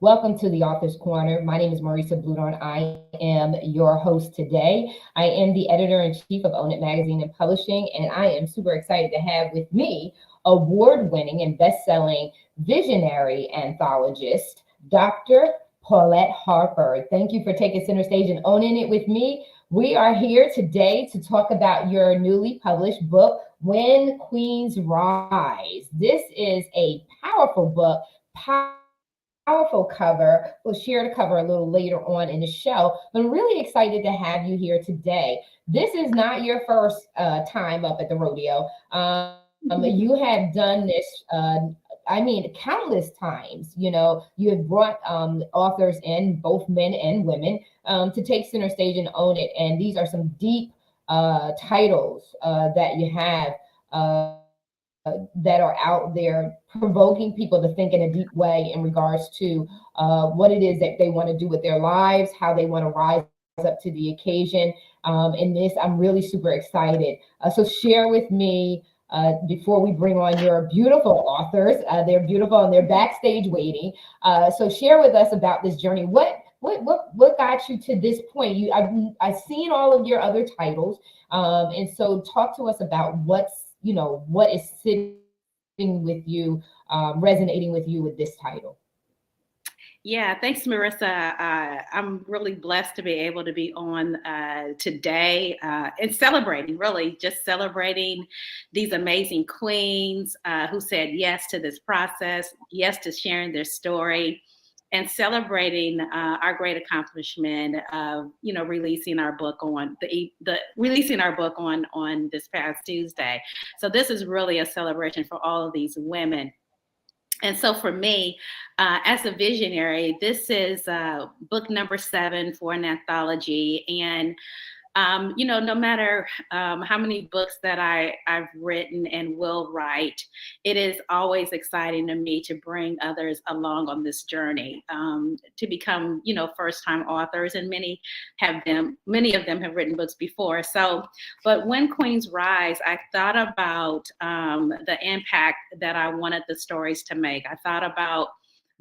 Welcome to the Author's Corner. My name is Marissa Bloedoorn. I am your host today. I am the editor-in-chief of Own It Magazine and Publishing, and I am super excited to have with me award-winning and best-selling visionary anthologist, Dr. Paulette Harper. Thank you for taking center stage and owning it with me. We are here today to talk about your newly published book, When Queens Rise. This is a powerful book, powerful cover. We'll share the cover a little later on in the show, but I'm really excited to have you here today. This is not your first time up at the rodeo. You have done this, countless times. You have brought authors in, both men and women, to take center stage and own it. And these are some deep titles that you have. That are out there provoking people to think in a deep way in regards to what it is that they want to do with their lives, how they want to rise up to the occasion. In this, I'm really super excited. So share with me before we bring on your beautiful authors. They're beautiful and they're backstage waiting. So share with us about this journey. What got you to this point? I've seen all of your other titles, and so talk to us about what is sitting with you, resonating with you with this title. Yeah, thanks, Marissa. I'm really blessed to be able to be on today and celebrating, really just celebrating these amazing queens who said yes to this process, yes to sharing their story, and celebrating our great accomplishment of, releasing our book on on this past Tuesday. So this is really a celebration for all of these women. And so for me, as a visionary, this is book number 7 for an anthology. And no matter how many books that I've written and will write, it is always exciting to me to bring others along on this journey to become, first-time authors, and many of them have written books before. So, but when Queens Rise, I thought about the impact that I wanted the stories to make. I thought about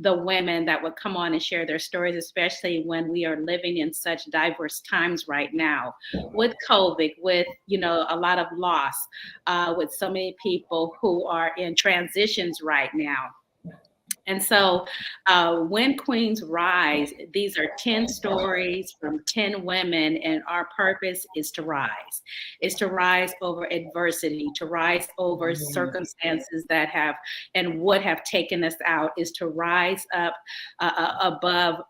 the women that would come on and share their stories, especially when we are living in such diverse times right now with COVID, with, a lot of loss, with so many people who are in transitions right now. And so when Queens Rise, these are 10 stories from 10 women, and our purpose is to rise over adversity, to rise over circumstances that have and would have taken us out, is to rise up above,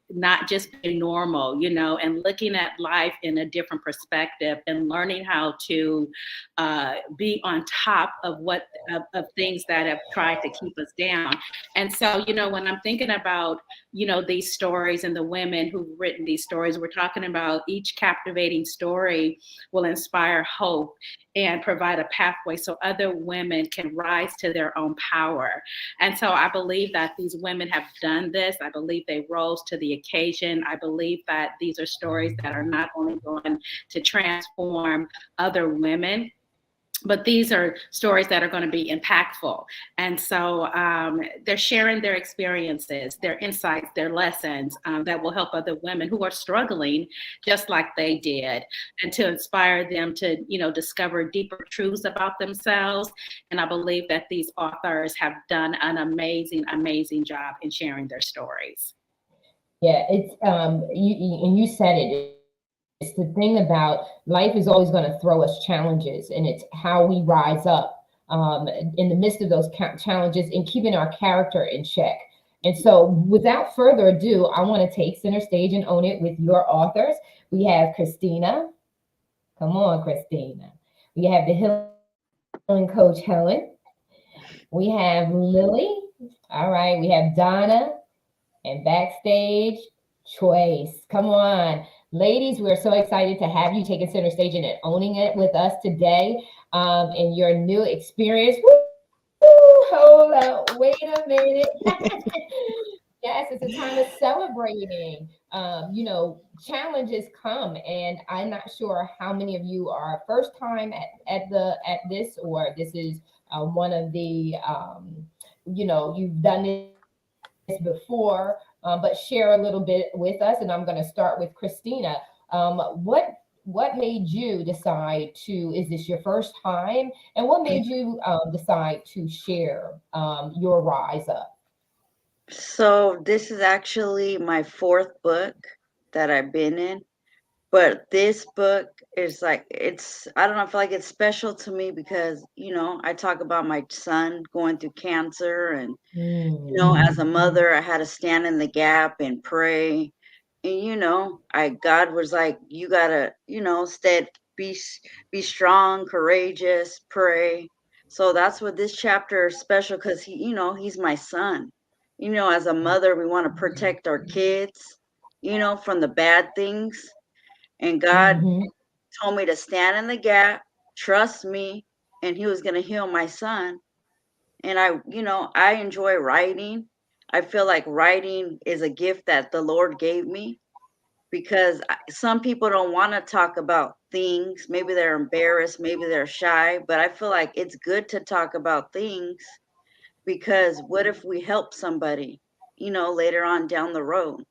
not just being normal, and looking at life in a different perspective and learning how to be on top of of things that have tried to keep us down. And so, when I'm thinking about, these stories and the women who've written these stories, we're talking about each captivating story will inspire hope and provide a pathway so other women can rise to their own power. And so I believe that these women have done this. I believe they rose to the occasion. I believe that these are stories that are not only going to transform other women, but these are stories that are going to be impactful. And so they're sharing their experiences, their insights, their lessons that will help other women who are struggling just like they did, and to inspire them to, discover deeper truths about themselves. And I believe that these authors have done an amazing, amazing job in sharing their stories. Yeah, it's you said it. It's the thing about life is always going to throw us challenges, and it's how we rise up in the midst of those challenges and keeping our character in check. And so without further ado, I want to take center stage and own it with your authors. We have Christina. Come on, Christina. We have the healing coach, Helen. We have Lily. All right. We have Donna, and backstage, Choice. Come on. Ladies, we're so excited to have you taking center stage and owning it with us today in your new experience. Woo, hold up, wait a minute. Yes, it's a time of celebrating. Challenges come, and I'm not sure how many of you are first time at this, or this is one of the you've done this before, but share a little bit with us. And I'm going to start with Christina. What made you decide to? Is this your first time? And what made you decide to share your rise up? So this is actually my fourth book that I've been in. But this book is like, it's, I don't know, I feel like it's special to me because, I talk about my son going through cancer, and, Mm, as a mother, I had to stand in the gap and pray. And, God was like, you gotta, be, be strong, courageous, pray. So that's what this chapter is special, because he's my son. As a mother, we want to protect our kids, from the bad things. And God mhm. told me to stand in the gap, trust me, and he was going to heal my son. And I enjoy writing. I feel like writing is a gift that the Lord gave me, because some people don't want to talk about things. Maybe they're embarrassed, maybe they're shy, but I feel like it's good to talk about things, because what if we help somebody, later on down the road?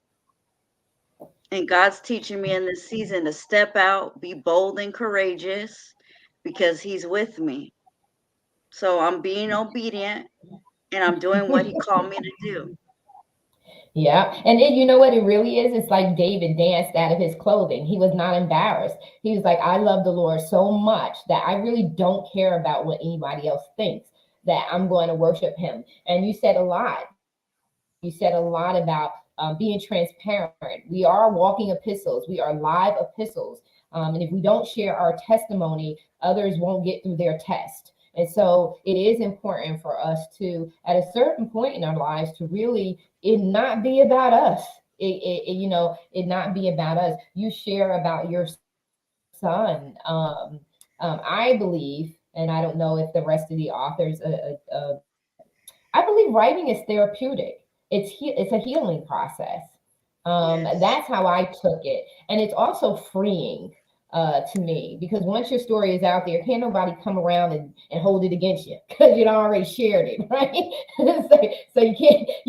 And God's teaching me in this season to step out, be bold and courageous, because he's with me. So I'm being obedient, and I'm doing what he called me to do. Yeah. And you know what it really is? It's like David danced out of his clothing. He was not embarrassed. He was like, I love the Lord so much that I really don't care about what anybody else thinks, that I'm going to worship him. And you said a lot. You said a lot about being transparent. We are walking epistles, we are live epistles. And if we don't share our testimony, others won't get through their test. And so it is important for us to, at a certain point in our lives, to really it not be about us. It not be about us. You share about your son. I believe, and I don't know if the rest of the authors I believe writing is therapeutic. It's a healing process. That's Yes. how I took it, and it's also freeing to me, because once your story is out there, can't nobody come around and hold it against you because you already shared it, right? So you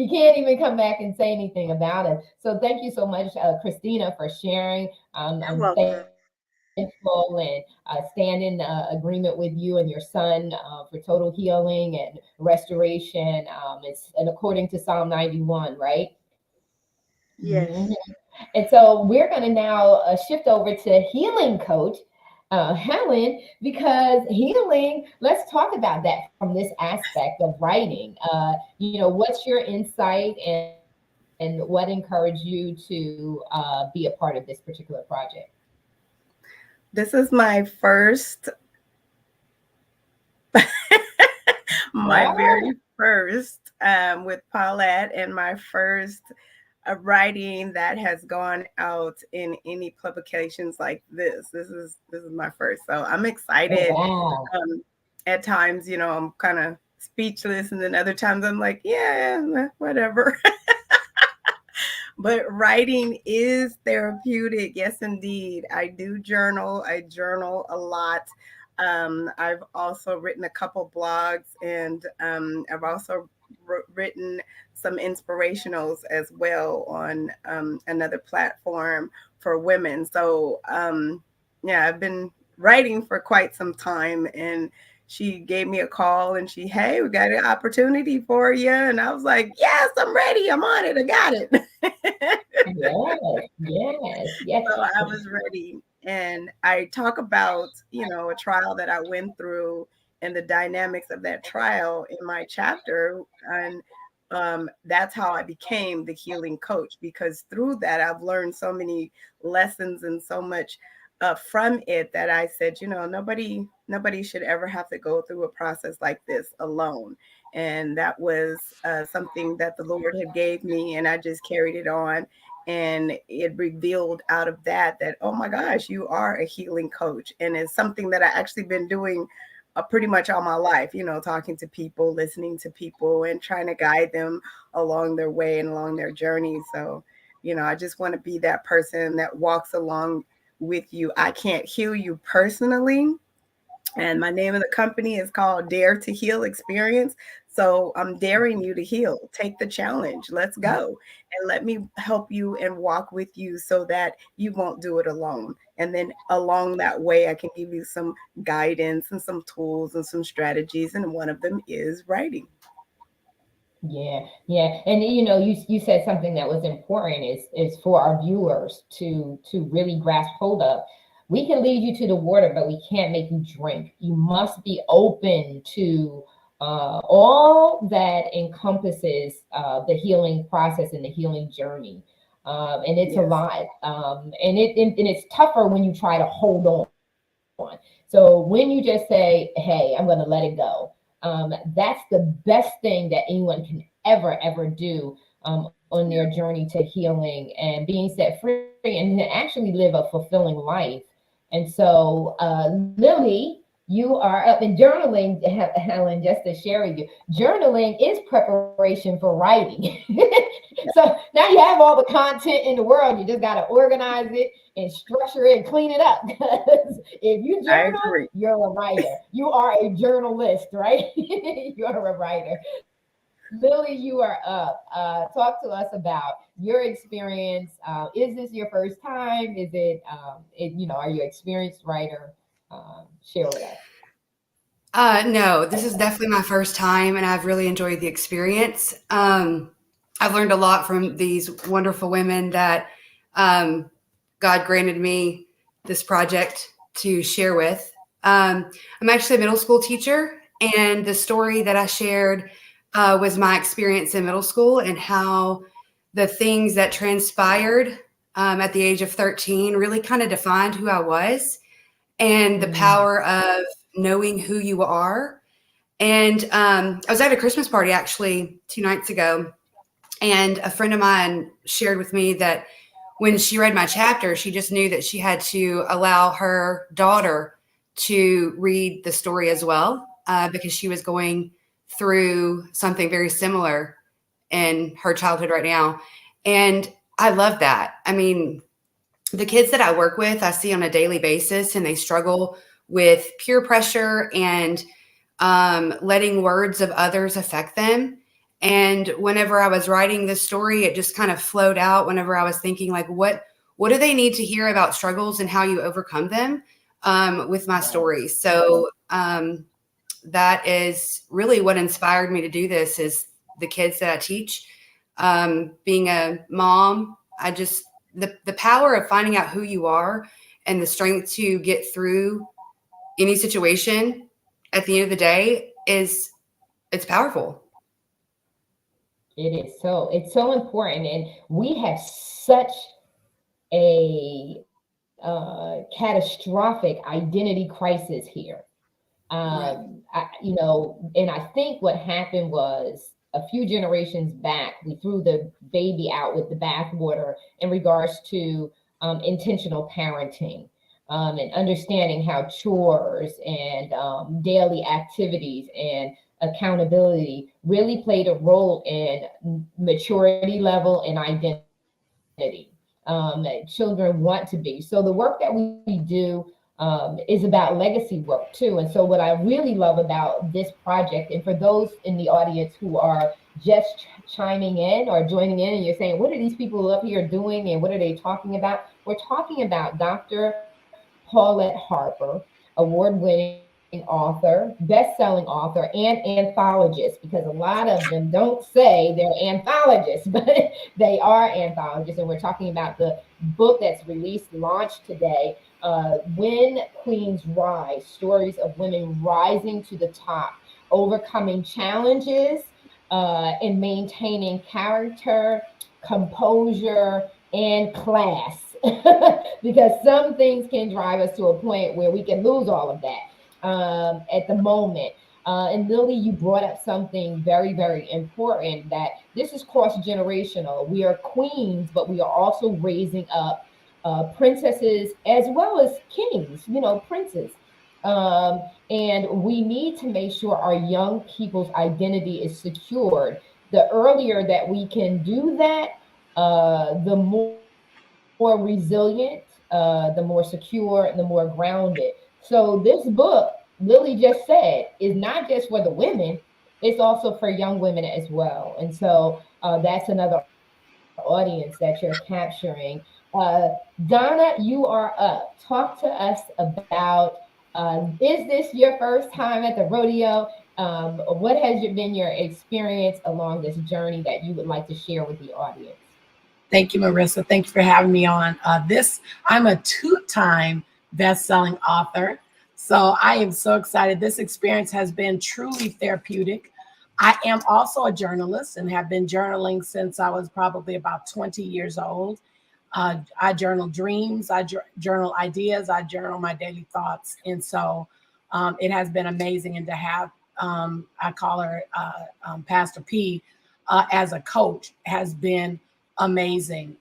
can't even come back and say anything about it. So thank you so much, Christina, for sharing. You're I'm welcome. thankful and stand in agreement with you and your son for total healing and restoration. It's and according to Psalm 91, right? Mhm. Yes. And so we're going to now shift over to healing coach Helen, because healing, let's talk about that from this aspect of writing. What's your insight, and what encouraged you to be a part of this particular project? This is my first, my Oh, very first with Paulette, and my first writing that has gone out in any publications like this. This is my first, so I'm oh excited. wow. Um, at times, I'm kind of speechless, and then other times I'm like, yeah, whatever. But writing is therapeutic. Yes, indeed. I do journal. I journal a lot. I've also written a couple blogs, and I've also written some inspirationals as well on another platform for women. So, yeah, I've been writing for quite some time, and she gave me a call and hey, we got an opportunity for you. And I was like, yes, I'm ready. I'm on it. I got it. Yes, yes, yes. So I was ready. And I talk about, a trial that I went through and the dynamics of that trial in my chapter. And that's how I became the healing coach, because through that, I've learned so many lessons and so much from it, that I said, nobody should ever have to go through a process like this alone. And that was something that the Lord had gave me, and I just carried it on. And it revealed out of that, oh my gosh, you are a healing coach. And it's something that I actually been doing pretty much all my life, talking to people, listening to people, and trying to guide them along their way and along their journey. So, I just want to be that person that walks along with you. I can't heal you personally, And my name of the company is called Dare to Heal Experience. So I'm daring you to heal. Take the challenge. Let's go. And let me help you and walk with you so that you won't do it alone. And then along that way, I can give you some guidance and some tools and some strategies. And one of them is writing. Yeah, yeah, and you said something that was important is for our viewers to really grasp hold of. We can lead you to the water, but we can't make you drink. You must be open to all that encompasses the healing process and the healing journey, and it's a Yes. lot, and it's tougher when you try to hold on. So when you just say, "Hey, I'm going to let it go," that's the best thing that anyone can ever do on their journey to healing and being set free and to actually live a fulfilling life. And so, Lily, you are up in journaling, Helen, just to share with you. Journaling is preparation for writing. So now you have all the content in the world. You just got to organize it and structure it and clean it up. Because if you I journal, agree. you're a writer. You are a journalist, right? You're a writer. Lily, you are up. Talk to us about your experience. Is this your first time? Is are you an experienced writer? Share with us. No, this is definitely my first time, and I've really enjoyed the experience. I've learned a lot from these wonderful women that um, God granted me this project to share with. I'm actually a middle school teacher, and the story that I shared was my experience in middle school and how the things that transpired at the age of 13 really kind of defined who I was and the Mm, power of knowing who you are. And I was at a Christmas party actually 2 nights ago, and a friend of mine shared with me that when she read my chapter, she just knew that she had to allow her daughter to read the story as well, because she was going through something very similar in her childhood right now. And I love that. I mean, the kids that I work with, I see on a daily basis, and they struggle with peer pressure and letting words of others affect them. And whenever I was writing this story, it just kind of flowed out. Whenever I was thinking, like, what do they need to hear about struggles and how you overcome them with my right. story? So that is really what inspired me to do this. Is the kids that I teach. Being a mom, I just the power of finding out who you are and the strength to get through any situation at the end of the day is it's powerful. It's so important, and we have such a catastrophic identity crisis here. Right. And I think what happened was a few generations back, we threw the baby out with the bathwater in regards to intentional parenting, and understanding how chores and daily activities and accountability really played a role in maturity level and identity, that children want to be. So the work that we do is about legacy work too. And so what I really love about this project, and for those in the audience who are just chiming in or joining in, and you're saying, what are these people up here doing and what are they talking about? We're talking about Dr. Paulette Harper, award-winning author, best-selling author, and anthologist, because a lot of them don't say they're anthologists, but they are anthologists. And we're talking about the book that's released, launched today, When Queens Rise, Stories of Women Rising to the Top, Overcoming Challenges, and Maintaining Character, Composure, and Class. Because some things can drive us to a point where we can lose all of that at the moment. And Lily, you brought up something very important, that this is cross generational. We are queens, but we are also raising up princesses as well as kings, princes. And we need to make sure our young people's identity is secured. The earlier that we can do that, the more resilient, the more secure, and the more grounded. So this book Lily just said, is not just for the women, it's also for young women as well. And so that's another audience that you're capturing. Donna, you are up. Talk to us about, is this your first time at the rodeo? What has been your experience along this journey that you would like to share with the audience? Thank you, Marissa. Thank you for having me on. I'm a two-time best-selling author. So I am so excited. This experience has been truly therapeutic. I am also a journalist and have been journaling since I was probably about 20 years old. I journal dreams, journal ideas, I journal my daily thoughts. And so it has been amazing. And to have, I call her Pastor P, as a coach has been amazing.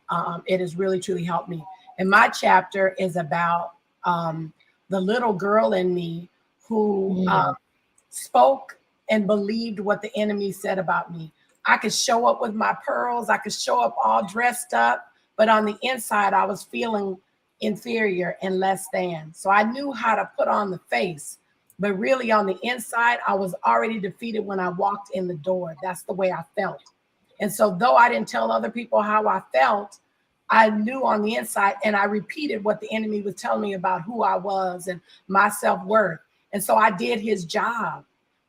It has really, truly helped me. And my chapter is about the little girl in me who spoke and believed what the enemy said about me. I could show up with my pearls. I could show up all dressed up, but on the inside, I was feeling inferior and less than. So I knew how to put on the face, but really on the inside, I was already defeated when I walked in the door. That's the way I felt. And so though I didn't tell other people how I felt, I knew on the inside, and I repeated what the enemy was telling me about who I was and my self-worth. And so I did his job.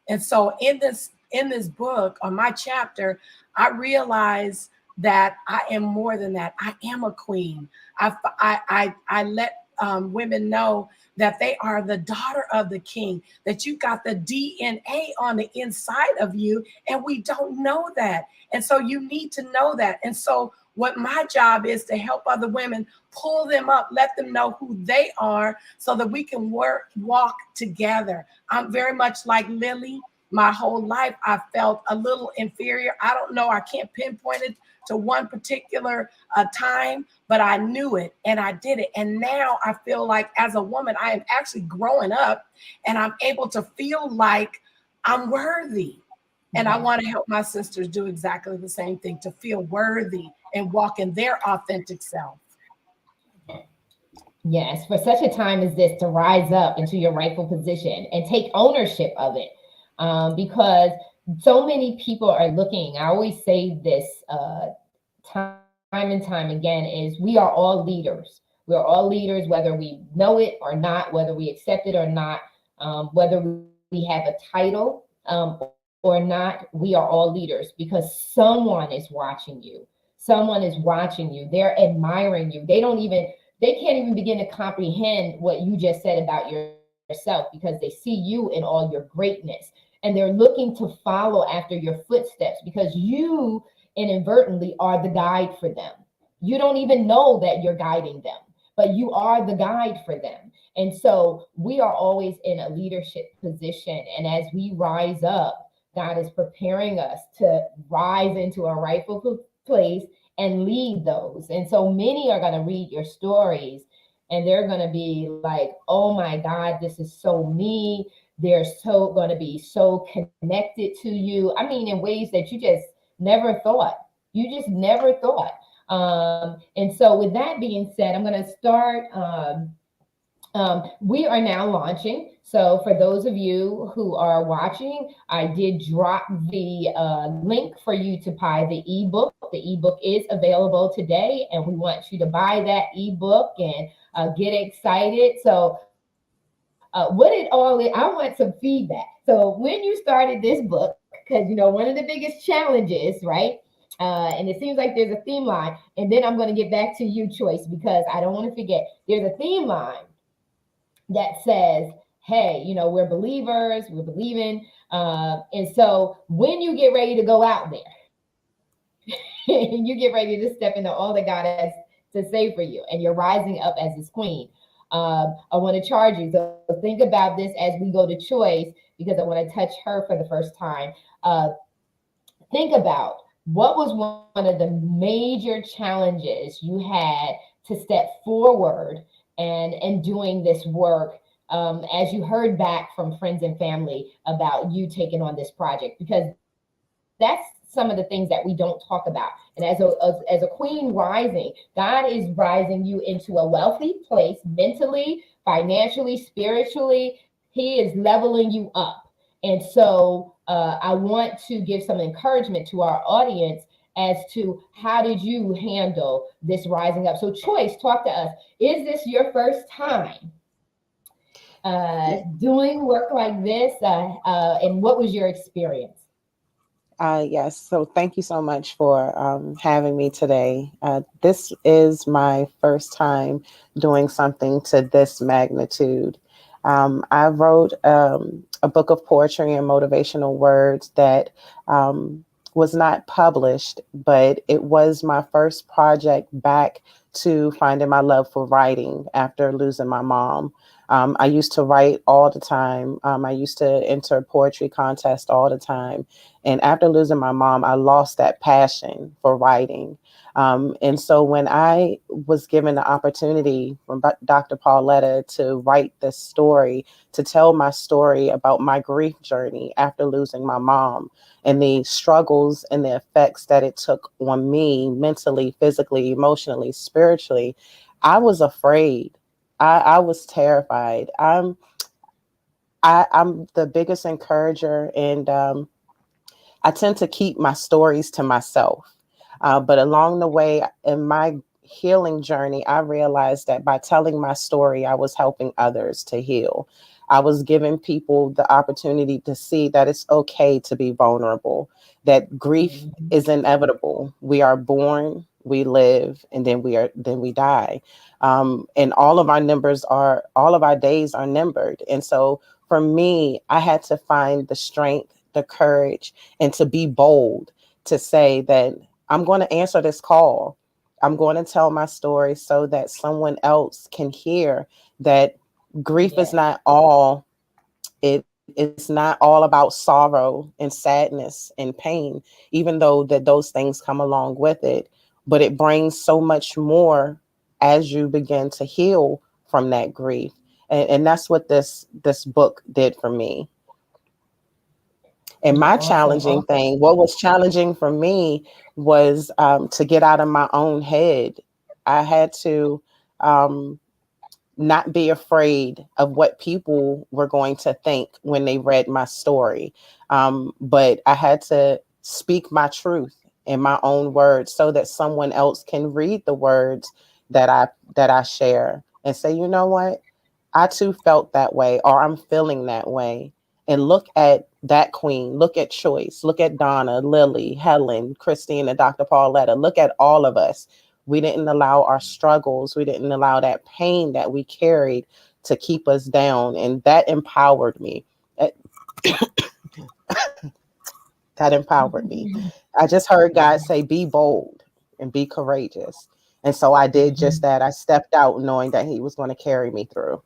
And so in this book, on my chapter, I realized that I am more than that. I am a queen. I let women know that they are the daughter of the king, that you got the DNA on the inside of you, and we don't know that. And so you need to know that. And so what my job is to help other women, pull them up, let them know who they are so that we can walk together. I'm very much like Lily. My whole life, I felt a little inferior. I don't know. I can't pinpoint it to one particular time, but I knew it and I did it. And now I feel like as a woman, I am actually growing up and I'm able to feel like I'm worthy. And I want to help my sisters do exactly the same thing, to feel worthy and walk in their authentic self. Yes, for such a time as this, to rise up into your rightful position and take ownership of it. Because so many people are looking. I always say this time and time again, is we are all leaders. We're all leaders, whether we know it or not, whether we accept it or not, whether we have a title or not, we are all leaders because someone is watching you. Someone is watching you. They're admiring you. They can't even begin to comprehend what you just said about yourself because they see you in all your greatness. And they're looking to follow after your footsteps because you inadvertently are the guide for them. You don't even know that you're guiding them, but you are the guide for them. And so we are always in a leadership position. And as we rise up, God is preparing us to rise into a rightful place and lead those. And so many are going to read your stories and they're going to be like, oh my God, this is so me. They're so going to be so connected to you. I mean, in ways that you just never thought. You just never thought. And so with that being said, I'm going to start. We are now launching. So for those of you who are watching, I did drop the link for you to buy the ebook. The ebook is available today, and we want you to buy that ebook and get excited. So what it all is, I want some feedback. So when you started this book, because one of the biggest challenges, right? And it seems like there's a theme line, and then I'm going to get back to you, Choice, because I don't want to forget. There's a theme line that says, hey, we're believers, we're believing. And so when you get ready to go out there, and you get ready to step into all that God has to say for you, and you're rising up as his queen, I want to charge you. So think about this as we go to Choice, because I want to touch her for the first time. Think about what was one of the major challenges you had to step forward and doing this work, as you heard back from friends and family about you taking on this project, because that's some of the things that we don't talk about. And as a queen rising, God is rising you into a wealthy place, mentally, financially, spiritually, He is leveling you up. And so I want to give some encouragement to our audience as to how did you handle this rising up. So Choice, talk to us. Is this your first time doing work like this? And what was your experience? Yes, so thank you so much for having me today. This is my first time doing something to this magnitude. I wrote a book of poetry and motivational words that was not published, but it was my first project back to finding my love for writing after losing my mom. I used to write all the time. I used to enter poetry contests all the time. And after losing my mom, I lost that passion for writing. And so when I was given the opportunity from Dr. Pauletta to write this story, to tell my story about my grief journey after losing my mom and the struggles and the effects that it took on me mentally, physically, emotionally, spiritually, I was afraid. I was terrified. I'm the biggest encourager, and I tend to keep my stories to myself. But along the way in my healing journey, I realized that by telling my story, I was helping others to heal. I was giving people the opportunity to see that it's okay to be vulnerable, that grief is inevitable. We are born, we live, and then we die. And all of our days are numbered. And so for me, I had to find the strength, the courage, and to be bold to say that I'm going to answer this call. I'm going to tell my story so that someone else can hear that grief is not all. It's not all about sorrow and sadness and pain, even though that those things come along with it. But it brings so much more as you begin to heal from that grief. And that's what this book did for me. And my challenging thing, what was challenging for me was to get out of my own head. I had to not be afraid of what people were going to think when they read my story. But I had to speak my truth in my own words so that someone else can read the words that I share and say, you know what? I too felt that way, or I'm feeling that way. And look at that queen, look at Choice, look at Donna, Lily, Helen, Christine, and Dr. Pauletta. Look at all of us. We didn't allow our struggles, we didn't allow that pain that we carried to keep us down. And that empowered me. That empowered me. I just heard God say, be bold and be courageous. And so I did just that. I stepped out knowing that He was going to carry me through.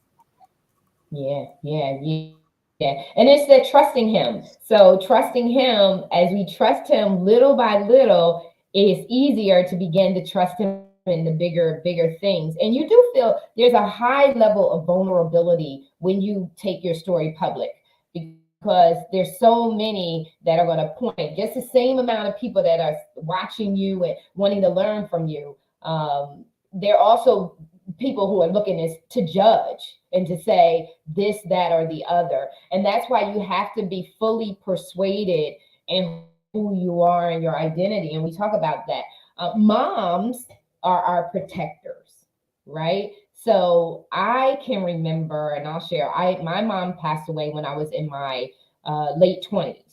Yeah. And it's that trusting Him. So trusting Him, as we trust Him little by little, it's easier to begin to trust Him in the bigger things. And you do feel there's a high level of vulnerability when you take your story public, because there's so many that are going to point, just the same amount of people that are watching you and wanting to learn from you. There are also people who are looking to judge and to say this, that, or the other. And that's why you have to be fully persuaded in who you are and your identity. And we talk about that. Moms are our protectors, right? So I can remember, and I'll share, my mom passed away when I was in my late 20s.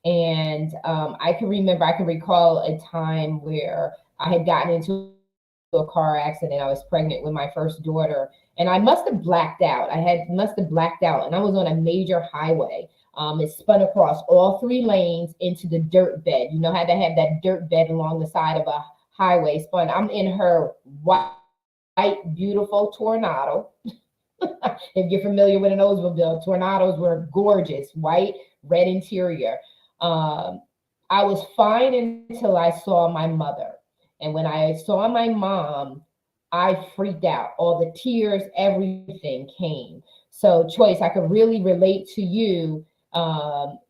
And I can recall a time where I had gotten into a car accident. I was pregnant with my first daughter, and I must have blacked out. Must have blacked out, and I was on a major highway. It spun across all 3 lanes into the dirt bed. You know how they have that dirt bed along the side of a highway spun. I'm in her white, beautiful Tornado. If you're familiar with an Oldsmobile, Tornadoes were gorgeous, white, red interior. I was fine until I saw my mother. And when I saw my mom, I freaked out. All the tears, everything came. So Choice, I could really relate to you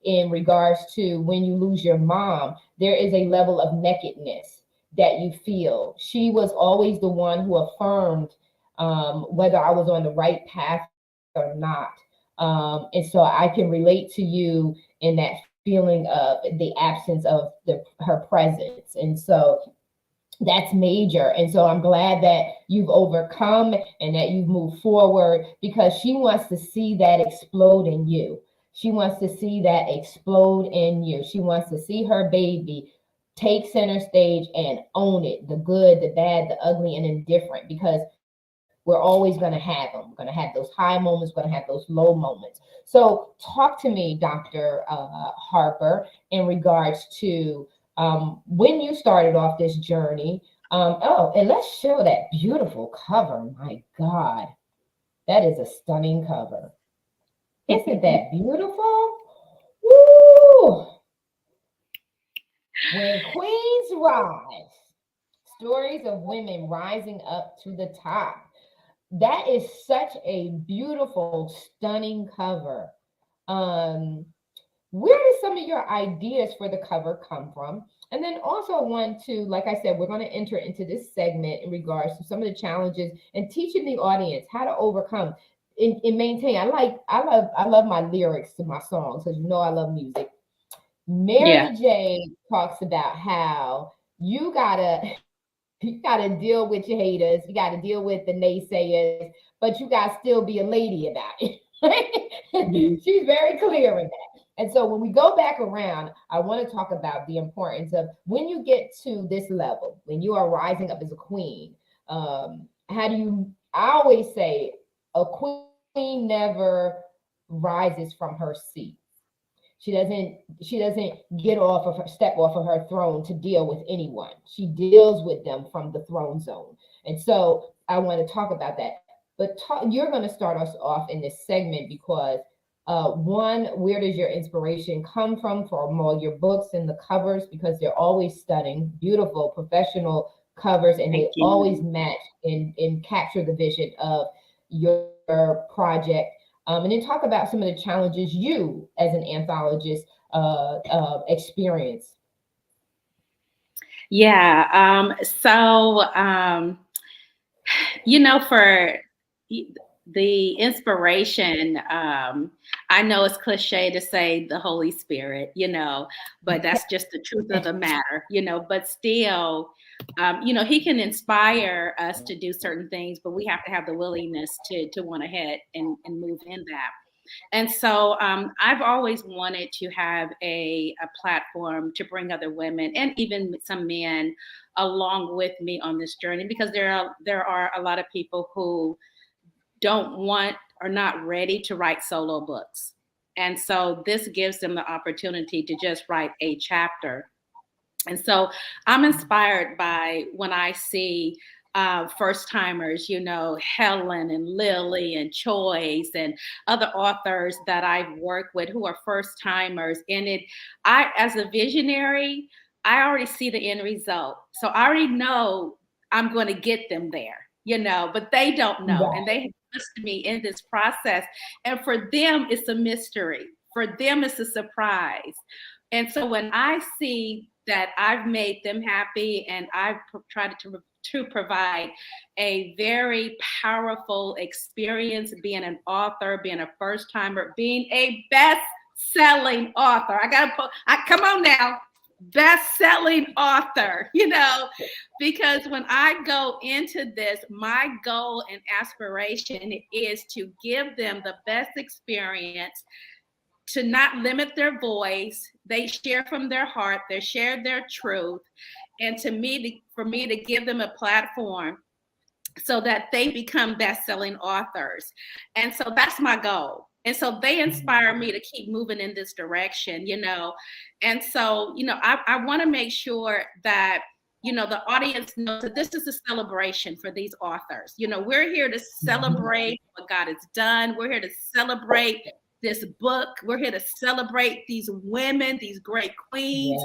in regards to when you lose your mom, there is a level of nakedness that you feel. She was always the one who affirmed whether I was on the right path or not. And so I can relate to you in that feeling of the absence of her presence. And so that's major. And so I'm glad that you've overcome and that you've moved forward, because she wants to see that explode in you. She wants to see that explode in you. She wants to see her baby take center stage and own it, the good, the bad, the ugly, and indifferent, because we're always going to have them. We're going to have those high moments, we're going to have those low moments. So talk to me, Dr. Harper, in regards to when you started off this journey. Oh, and let's show that beautiful cover. My God, that is a stunning cover. Isn't that beautiful? Woo! When Queens Rise, stories of women rising up to the top. That is such a beautiful, stunning cover. Where did some of your ideas for the cover come from? And then also want to, like I said, we're going to enter into this segment in regards to some of the challenges and teaching the audience how to overcome and maintain. I love my lyrics to my songs, because you know I love music. Mary J talks about how you gotta deal with your haters, you gotta deal with the naysayers, but you gotta still be a lady about it. She's very clear in that. And so when we go back around, I want to talk about the importance of when you get to this level, when you are rising up as a queen, how do you, I always say a queen never rises from her seat. She doesn't step off of her throne to deal with anyone. She deals with them from the throne zone. And so I want to talk about that. But you're going to start us off in this segment because one, where does your inspiration come from all your books and the covers? Because they're always stunning, beautiful, professional covers, and they always match and capture the vision of your project. And then talk about some of the challenges you, as an anthologist, experience. Yeah. For the inspiration, I know it's cliche to say the Holy Spirit, but that's just the truth of the matter, but still, he can inspire us to do certain things, but we have to have the willingness to want ahead and move in that. And so I've always wanted to have a platform to bring other women and even some men along with me on this journey, because there are a lot of people who don't want or not ready to write solo books. And so this gives them the opportunity to just write a chapter. And so I'm inspired by when I see first timers, Helen and Lily and Choice and other authors that I've worked with who are first timers. And as a visionary, I already see the end result. So I already know I'm going to get them there, but they don't know. Right. And they trust me in this process. And for them, it's a mystery. For them, it's a surprise. And so when I see that I've made them happy and I've tried to provide a very powerful experience, being an author, being a first timer, being a best-selling author. Come on now, best-selling author, because when I go into this, my goal and aspiration is to give them the best experience, to not limit their voice. They share from their heart, they share their truth. And for me to give them a platform so that they become best-selling authors. And so that's my goal. And so they inspire me to keep moving in this direction, And so, I want to make sure that, the audience knows that this is a celebration for these authors. We're here to celebrate what God has done. We're here to celebrate this book. We're here to celebrate these women, these great queens,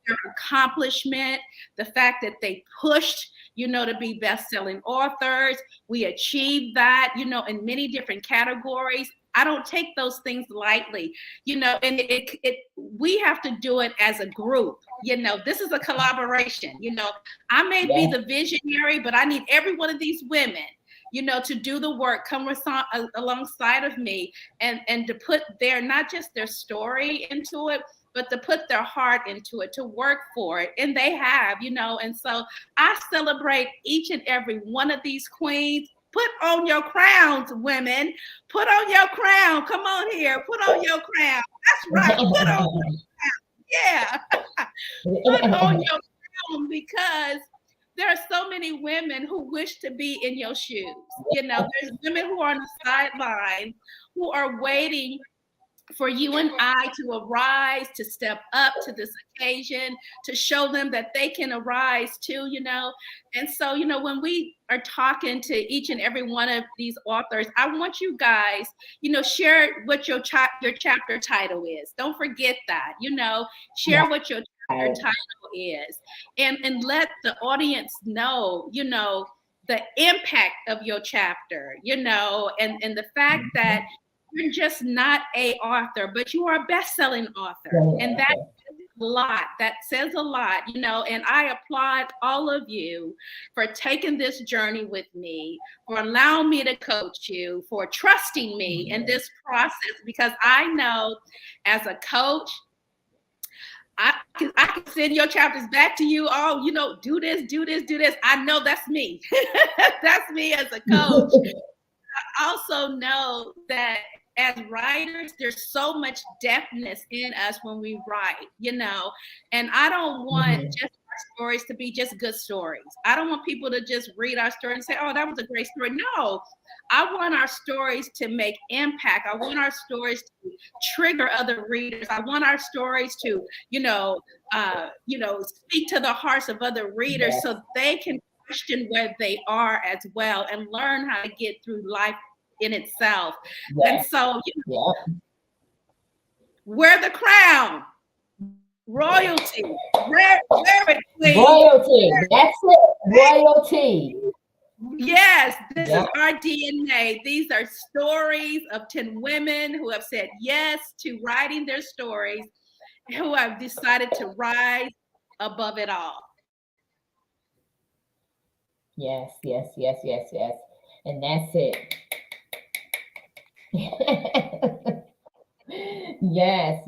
their accomplishment, the fact that they pushed, to be best-selling authors. We achieved that, in many different categories. I don't take those things lightly, and we have to do it as a group. This is a collaboration. I may be the visionary, but I need every one of these women, to do the work, come alongside of me, and to put not just their story into it, but to put their heart into it, to work for it. And they have, and so I celebrate each and every one of these queens. Put on your crowns, women. Put on your crown. Come on here. Put on your crown. That's right. Put on your crown. Yeah. Put on your crown, because there are so many women who wish to be in your shoes. There's women who are on the sideline who are waiting for you and I to arise, to step up to this occasion, to show them that they can arise too, And so, when we are talking to each and every one of these authors, I want you guys, share what your chapter title is. Don't forget that, share what your chapter title is, and let the audience know, the impact of your chapter, and the fact that you're just not a author, but you are a best-selling author. And that says a lot, and I applaud all of you for taking this journey with me, for allowing me to coach you, for trusting me in this process, because I know as a coach, I can send your chapters back to you. Oh, do this, do this, do this. I know that's me. That's me as a coach. I also know that as writers, there's so much depthness in us when we write, and I don't want just our stories to be just good stories. I don't want people to just read our story and say, oh, that was a great story. No, I want our stories to make impact. I want our stories to trigger other readers. I want our stories to, speak to the hearts of other readers, so they can question where they are as well and learn how to get through life in itself. And so wear the crown. Royalty. Wear it, please. Royalty. That's it. Royalty. Yes, this is our DNA. These are stories of 10 women who have said yes to writing their stories, who have decided to rise above it all. Yes. And that's it. Yes.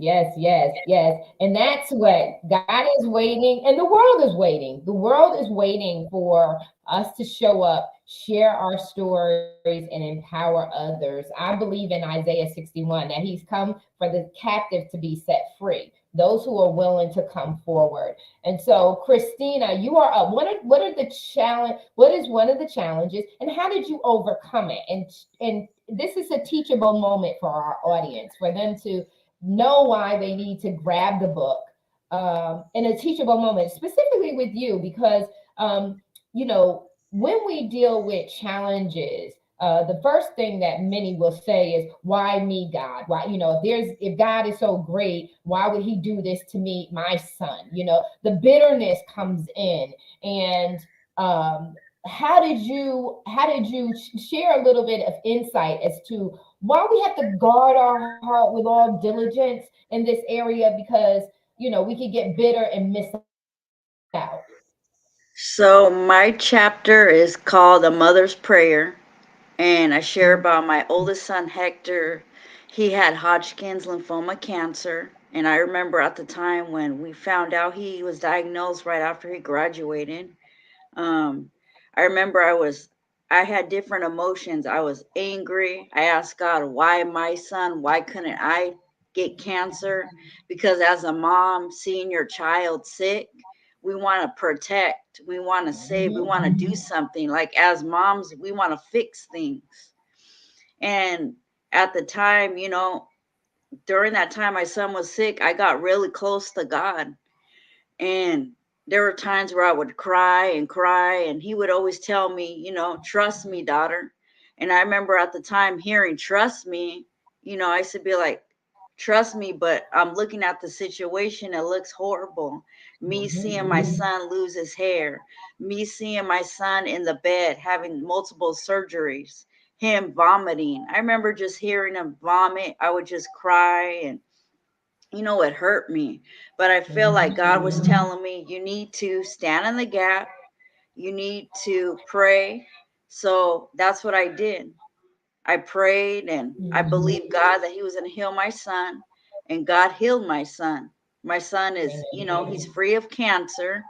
And that's what God is waiting, and the world is waiting. The world is waiting for us to show up, share our stories, and empower others. I believe in Isaiah 61 that he's come for the captive to be set free, those who are willing to come forward. And so, Christina, you are up. What is one of the challenges, and how did you overcome it? And this is a teachable moment for our audience, for them to know why they need to grab the book, in a teachable moment, specifically with you, because when we deal with challenges, the first thing that many will say is, why me, God? Why, if God is so great, why would he do this to me, my son? The bitterness comes in. And how did you share a little bit of insight as to why we have to guard our heart with all diligence in this area? Because we could get bitter and miss out. So my chapter is called A Mother's Prayer, and I share about my oldest son, Hector. He had Hodgkin's lymphoma cancer, and I remember at the time when we found out he was diagnosed right after he graduated. I remember I had different emotions. I was angry. I asked God, why my son? Why couldn't I get cancer? Because as a mom, seeing your child sick, we want to protect, we want to save, we want to do something. Like as moms, we want to fix things. And at the time, during that time my son was sick, I got really close to God. And there were times where I would cry, and he would always tell me, trust me, daughter. And I remember at the time hearing trust me, I used to be like, trust me, but I'm looking at the situation. It looks horrible. Me seeing my son lose his hair, me seeing my son in the bed having multiple surgeries, him vomiting. I remember just hearing him vomit. I would just cry, and it hurt me. But I feel like God was telling me, you need to stand in the gap. You need to pray. So that's what I did. I prayed and I believed God that he was going to heal my son, and God healed my son. My son is, he's free of cancer,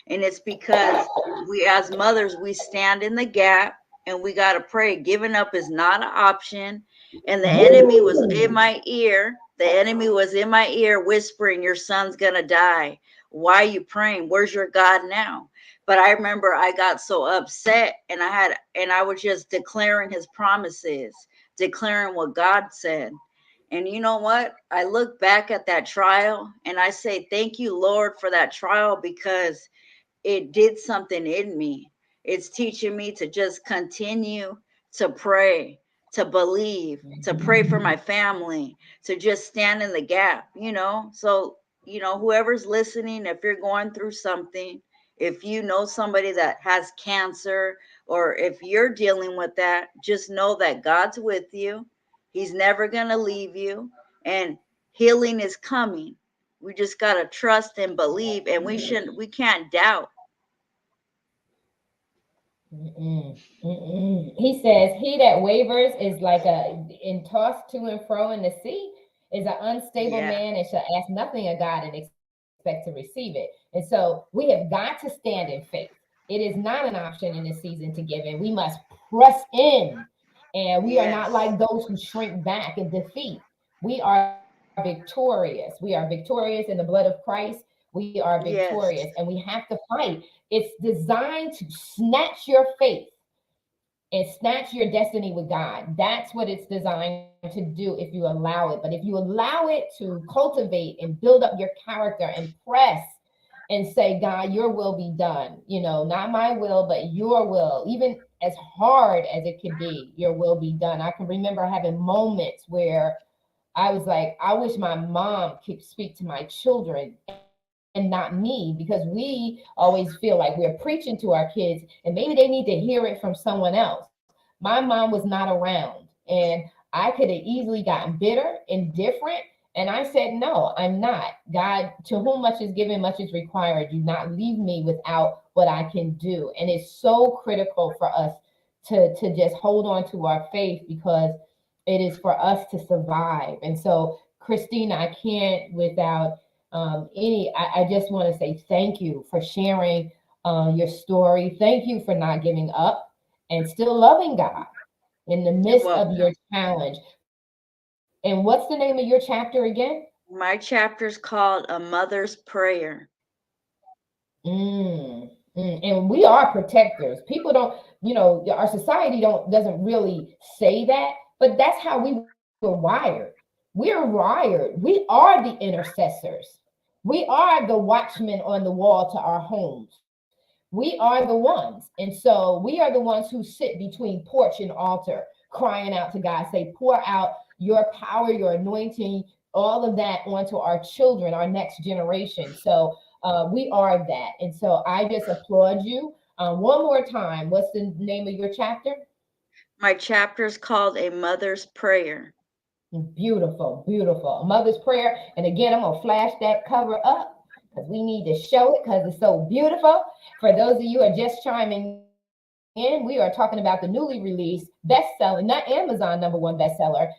and it's because we as mothers, we stand in the gap and we got to pray. Giving up is not an option. And the enemy was in my ear. The enemy was in my ear whispering, your son's going to die. Why are you praying? Where's your God now? But I remember I got so upset, and I was just declaring his promises, declaring what God said. And you know what? I look back at that trial and I say, thank you, Lord, for that trial, because it did something in me. It's teaching me to just continue to pray, to believe, to pray for my family, to just stand in the gap. So, whoever's listening, if you're going through something, if you know somebody that has cancer, or if you're dealing with that, just know that God's with you. He's never going to leave you, and healing is coming. We just got to trust and believe, and we can't doubt. He says, he that wavers is like and tossed to and fro in the sea, is an unstable Yeah. man, and shall ask nothing of God and expect to receive it. And so we have got to stand in faith. It is not an option in this season to give in. We must press in, and we are not Yes. like those who shrink back in defeat. We are victorious. We are victorious in the blood of Christ. We are Yes. victorious, and we have to fight. It's designed to snatch your faith and snatch your destiny with God. That's what it's designed to do if you allow it. But if you allow it to cultivate and build up your character and press and say, God, your will be done. Not my will, but your will. Even as hard as it could be, your will be done. I can remember having moments where I was like, I wish my mom could speak to my children and not me, because we always feel like we're preaching to our kids and maybe they need to hear it from someone else. My mom was not around, and I could have easily gotten bitter, indifferent. And I said, no, I'm not. God, to whom much is given, much is required. Do not leave me without what I can do. And it's so critical for us to just hold on to our faith, because it is for us to survive. And so, Christina, I can't without I just want to say thank you for sharing your story. Thank you for not giving up and still loving God in the You're midst of welcome. your challenge. And what's the name of your chapter again? My chapter is called A Mother's Prayer. And we are protectors. People don't, our society doesn't really say that, but that's how we were wired. We're wired. We are the intercessors. We are the watchmen on the wall to our homes. We are the ones. And so we are the ones who sit between porch and altar, crying out to God, say, pour out your power, your anointing, all of that onto our children, our next generation. So we are that. And so I just applaud you. One more time, what's the name of your chapter? My chapter is called A Mother's Prayer. Beautiful, beautiful. A mother's prayer. And again, I'm going to flash that cover up because we need to show it because it's so beautiful. For those of you who are just chiming in, we are talking about the newly released best-selling, not Amazon #1 bestseller,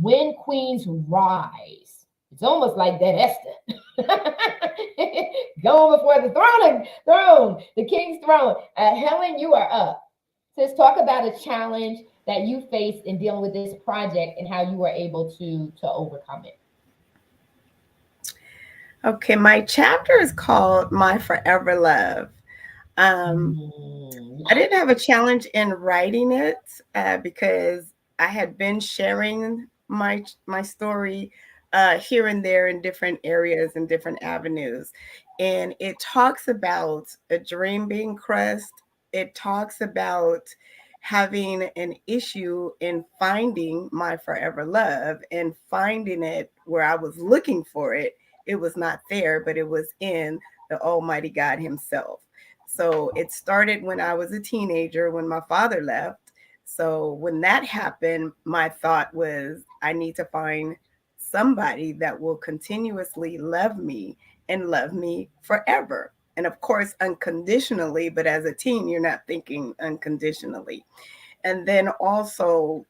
When Queens Rise. It's almost like that Esther. Going before the throne, the king's throne. Helen, you are up. Let's talk about a challenge that you faced in dealing with this project and how you were able to overcome it. Okay, my chapter is called My Forever Love. I didn't have a challenge in writing it because I had been sharing my story here and there in different areas and different avenues. And it talks about a dream being crushed. It talks about having an issue in finding my forever love and finding it where I was looking for it. It was not there, but it was in the Almighty God Himself. So it started when I was a teenager, when my father left. So when that happened, my thought was, I need to find somebody that will continuously love me and love me forever. And of course, unconditionally, but as a teen, you're not thinking unconditionally. And then also,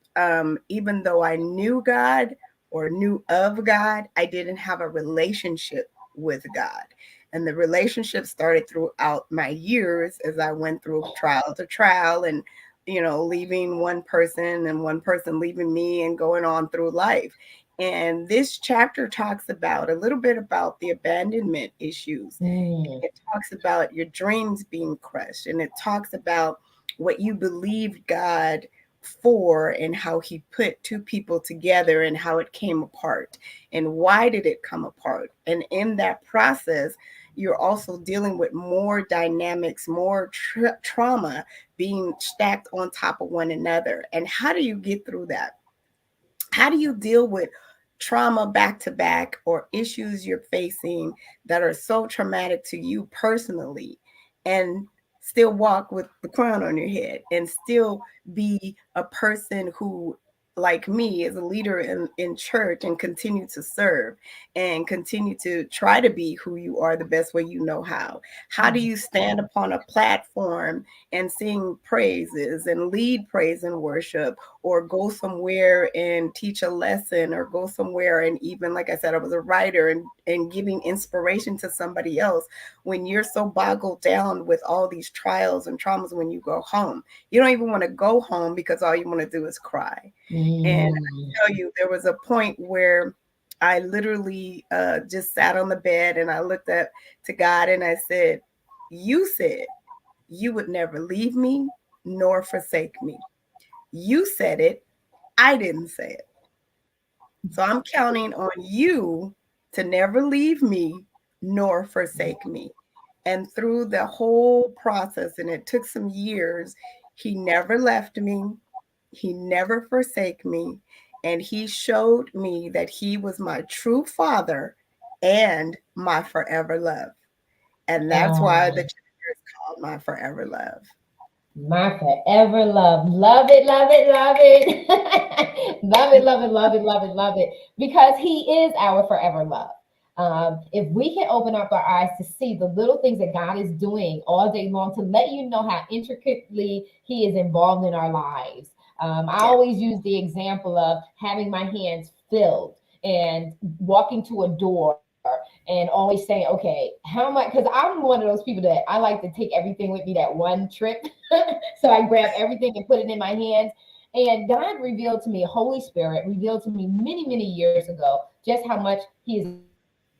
even though I knew God or knew of God, I didn't have a relationship with God. And the relationship started throughout my years as I went through trial to trial and, leaving one person and one person leaving me and going on through life. And this chapter talks about a little bit about the abandonment issues. It talks about your dreams being crushed, and it talks about what you believed God for and how he put two people together and how it came apart and why did it come apart. And in that process, you're also dealing with more dynamics, more trauma being stacked on top of one another. And how do you get through that? How do you deal with trauma back to back or issues you're facing that are so traumatic to you personally and still walk with the crown on your head and still be a person who, like me, is a leader in church and continue to serve and continue to try to be who you are the best way you know how? How do you stand upon a platform and sing praises and lead praise and worship, or go somewhere and teach a lesson, or go somewhere and, even like I said, I was a writer and giving inspiration to somebody else, when you're so boggled down with all these trials and traumas? When you go home, you don't even want to go home because all you want to do is cry. And I tell you, there was a point where I literally just sat on the bed and I looked up to God and I said, you said you would never leave me nor forsake me. You said it. I didn't say it. So I'm counting on you to never leave me nor forsake me. And through the whole process, and it took some years, he never left me. He never forsake me. And he showed me that he was my true father and my forever love. And that's why the chapter is called My Forever Love. My forever love. Love it, love it, love it. Love it, love it, love it, love it, love it. Because he is our forever love. If we can open up our eyes to see the little things that God is doing all day long, to let you know how intricately he is involved in our lives. I always use the example of having my hands filled and walking to a door and always saying, okay, how much? Because I'm one of those people that I like to take everything with me that one trip. So I grab everything and put it in my hands. And God revealed to me, Holy Spirit revealed to me many, many years ago, just how much he's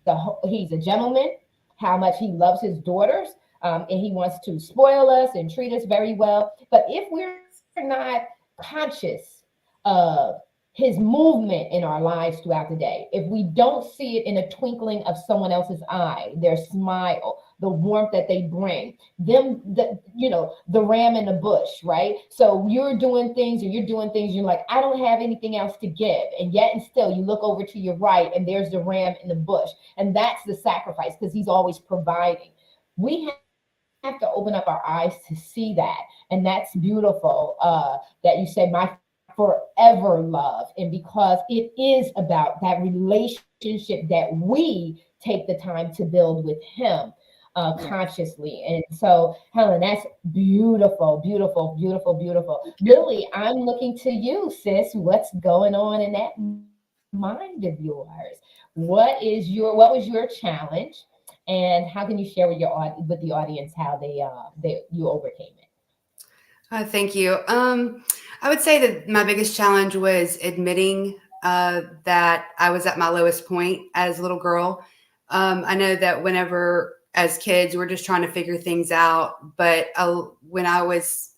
a gentleman, how much he loves his daughters, and he wants to spoil us and treat us very well. But if we're not conscious of his movement in our lives throughout the day, if we don't see it in a twinkling of someone else's eye, their smile, the warmth that they bring, the ram in the bush, right? So you're doing things, you're like, I don't have anything else to give. And yet and still you look over to your right and there's the ram in the bush. And that's the sacrifice, because he's always providing. We have to open up our eyes to see that. And that's beautiful that you said, my forever love. And because it is about that relationship that we take the time to build with him consciously. And so, Helen, that's beautiful, beautiful, beautiful, beautiful. Lily, I'm looking to you, sis. What's going on in that mind of yours? What was your challenge, and how can you share with the audience how you overcame it? Thank you. I would say that my biggest challenge was admitting that I was at my lowest point as a little girl. I know that whenever, as kids, we're just trying to figure things out. But when I was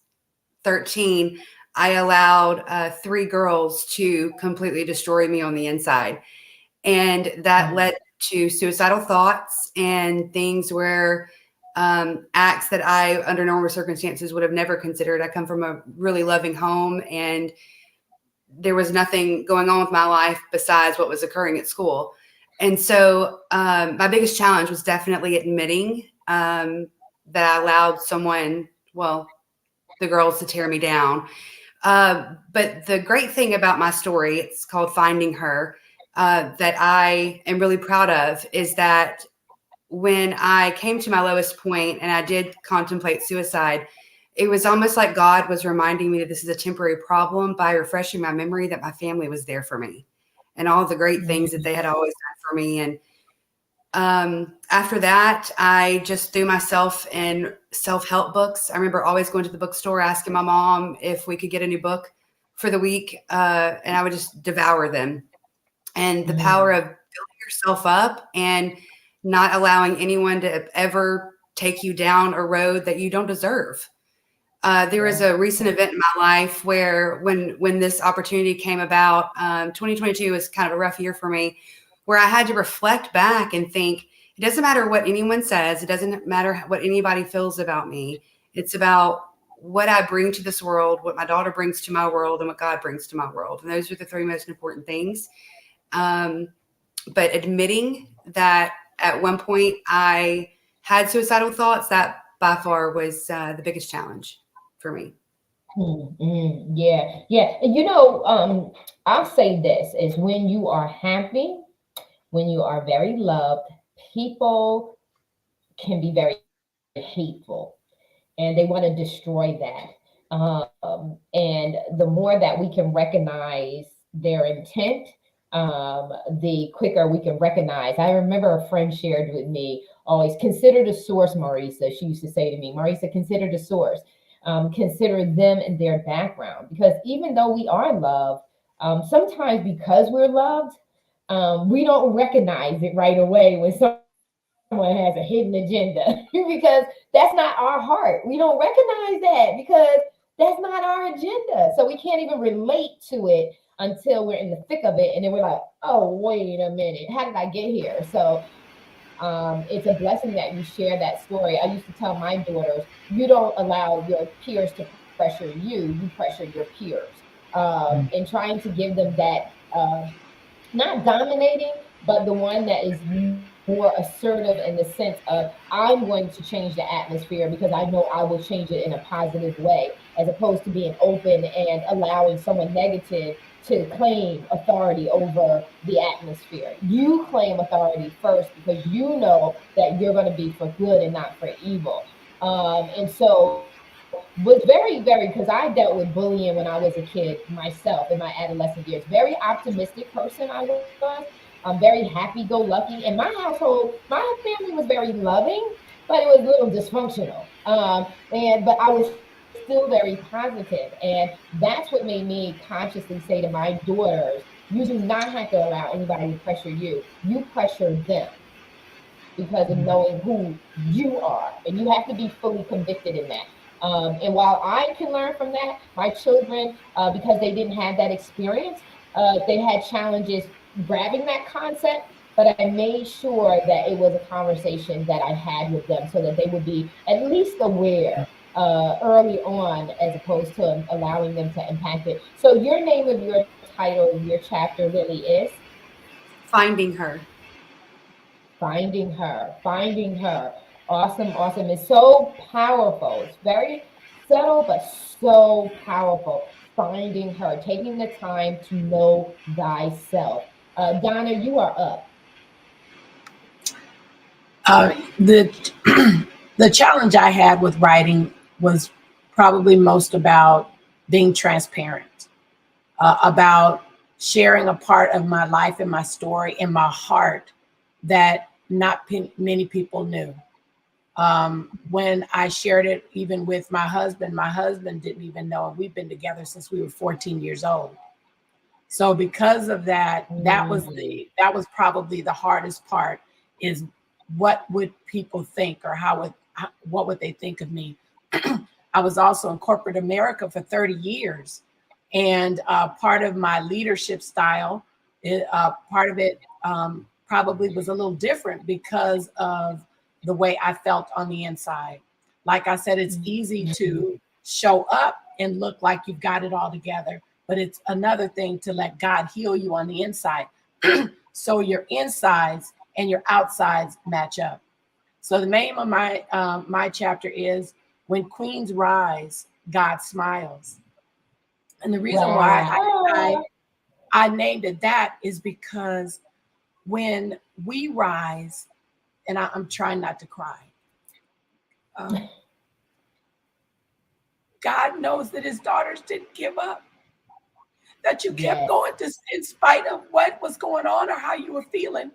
13, I allowed 3 girls to completely destroy me on the inside. And that led to suicidal thoughts and things where acts that I, under normal circumstances, would have never considered. I come from a really loving home, and there was nothing going on with my life besides what was occurring at school. And so my biggest challenge was definitely admitting that I allowed the girls, to tear me down. But the great thing about my story, it's called Finding Her, that I am really proud of, is that when I came to my lowest point and I did contemplate suicide, it was almost like God was reminding me that this is a temporary problem by refreshing my memory that my family was there for me and all the great things that they had always done for me. And after that, I just threw myself in self-help books. I remember always going to the bookstore, asking my mom if we could get a new book for the week. And I would just devour them. And the power of building yourself up and not allowing anyone to ever take you down a road that you don't deserve. There was a recent event in my life where when this opportunity came about, 2022 was kind of a rough year for me, where I had to reflect back and think, it doesn't matter what anyone says. It doesn't matter what anybody feels about me. It's about what I bring to this world, what my daughter brings to my world, and what God brings to my world. And those are the three most important things. But admitting that at one point I had suicidal thoughts, that by far was the biggest challenge for me. Yeah. And I'll say this is when you are happy, when you are very loved, people can be very hateful and they want to destroy that. And the more that we can recognize their intent, the quicker we can recognize. I remember a friend shared with me, always consider the source, Marissa. She used to say to me, Marissa, consider the source. Consider them and their background. Because even though we are loved, sometimes because we're loved, we don't recognize it right away when someone has a hidden agenda because that's not our heart. We don't recognize that because that's not our agenda. So we can't even relate to it until we're in the thick of it. And then we're like, oh, wait a minute. How did I get here? So it's a blessing that you share that story. I used to tell my daughters, you don't allow your peers to pressure you, you pressure your peers. And trying to give them that, not dominating, but the one that is more assertive in the sense of, I'm going to change the atmosphere because I know I will change it in a positive way, as opposed to being open and allowing someone negative to claim authority over the atmosphere. You claim authority first because you know that you're going to be for good and not for evil. And so was very, because I dealt with bullying when I was a kid myself in my adolescent years. Very optimistic person I was. I'm very happy-go-lucky. In my household, my family was very loving, but it was a little dysfunctional. But I was still very positive, and that's what made me consciously say to my daughters, you do not have to allow anybody to pressure you. You pressure them because of knowing who you are, and you have to be fully convicted in that. And while I can learn from that, my children, because they didn't have that experience, they had challenges grabbing that concept, but I made sure that it was a conversation that I had with them so that they would be at least aware early on, as opposed to allowing them to impact it. So your name of your title, your chapter really is? Finding her. Finding her. Finding her. Awesome. It's so powerful. It's very subtle, but so powerful. Finding her, taking the time to know thyself. Donna, you are up. The the challenge I had with writing was probably most about being transparent, about sharing a part of my life and my story and my heart that not many people knew. When I shared it, even with my husband didn't even know, and we've been together since we were 14 years old. So because of that, that was probably the hardest part, is what would people think, or what would they think of me? I was also in corporate America for 30 years. And part of my leadership style, part of it probably was a little different because of the way I felt on the inside. Like I said, it's easy to show up and look like you've got it all together, but it's another thing to let God heal you on the inside. So your insides and your outsides match up. So the name of my chapter is When Queens Rise, God Smiles. And the reason why I named it that is because when we rise, and I'm trying not to cry. God knows that his daughters didn't give up, that you kept Yes. going in spite of what was going on or how you were feeling.